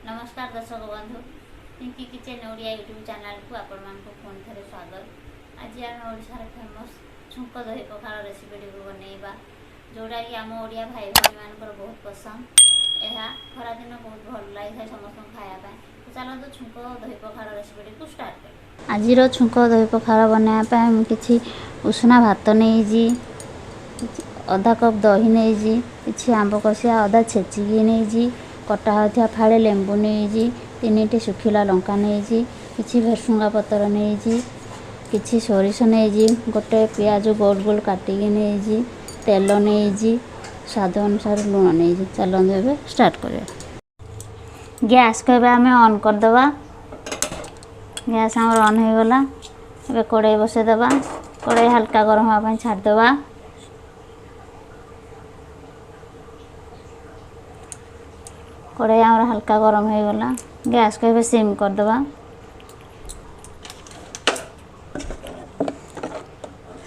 नमस्कार दर्शक बंधु Pinki kitchen Odia YouTube channel को आपण मानक पुणी थे स्वागत। आज आम ओडार फेमस छुंक दही पखाल रेसिपी को बनइबा जोड़ा कि आम ओडिया भाई भाई मान बहुत पसंद। यह खरा दिन बहुत भल लगी समस्त खायापी। तो चलते छुंक दही पखाल रेसिपी को स्टार्ट कर। आज छुंक दही पखाल बनाया कि उषुना भात नहीं अधा कप दही नहीं कि आंब कषिया अदा छेचिकी नहीं कटा होता फाड़े लेंबू नहीं 3टी सुखिला लंका नहीं कि भेसुंगा पतर नहीं कि सोरिष नहीं गोटे पियाज गोल गोल काटिकी नहीं तेल नहीं स्वाद अनुसार लुण नहीं। चलते ए स्टार्ट करिया। गैस को आम ऑन करदे। गैस आम ऑन हो गला। ए कड़ाई बसईदे। कड़ाई हल्का गरम होगा छाड़दे। कड़ाई आम हल्का गरम हो गला। गैस को सिम करदे।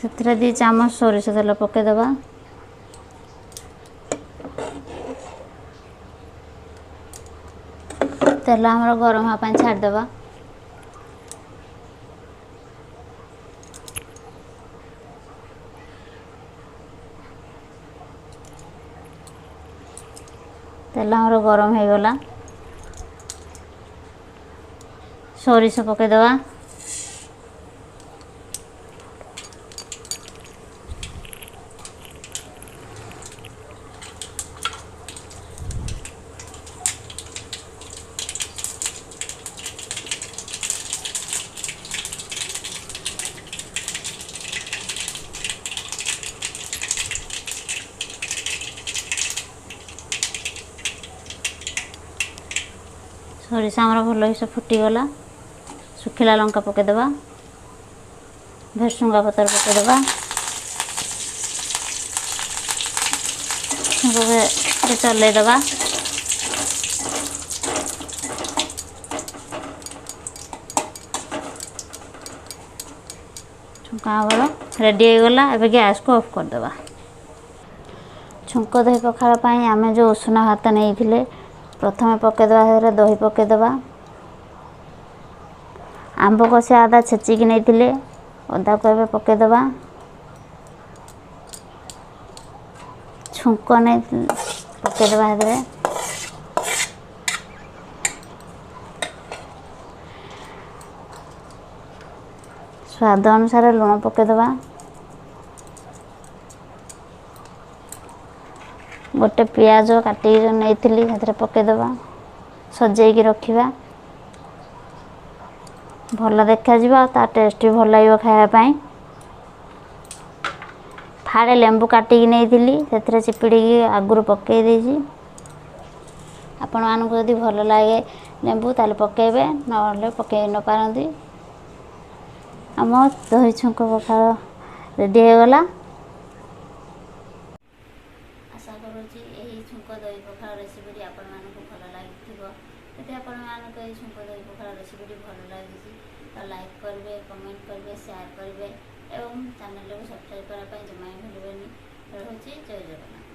से 2 चामच सोरिष तेल पकईदे। तेल आम गरम होगा छाड़दे। तेल आमर गरम हो गला। सोरिष पकईदे। सोरिष आमर भल से फुटीगला। सुखिला लंका पकईदे। भेसुंगा पतर पकईदे। चलईदे। छुंका आमर रेडी हो गला। एबे गैस को ऑफ करदे। छुंक दही पखाल आम जो उषुना भात नहीं प्रथम पकईदे। दही पकईदे। आंब कषिया अदा छेचिकी नहीं अदा को ए पकईदे। छुंक नहीं पकईदे। स्वाद अनुसार लुण पकईदे। गोटे पियाज काटिक नहीं पकईदे। सजेकी रखा भल देखा ता टेस्ट भी भल लगे खायापाई। फाड़े लेंबू काटिकी नहीं से चिपिड़ी आगुरी पकई देजी। आपण मानक जदि भल लगे लेंबू ताले पकेबे न पकई न पारंती। आम दही छुंक पखाल रेडी हो गला। आशा करुँची यही छुंक दही पखाल रेसिपी आपण मानक भल लगी। यदि आपण मानक यही छुंक दही पखाल रेसिपी भल लगी तो लाइक करेंगे, कमेंट करेंगे, शेयर करेंगे और चैनल को सब्सक्राइब करने जमा भूलें। रहुची जय जगन्नाथ।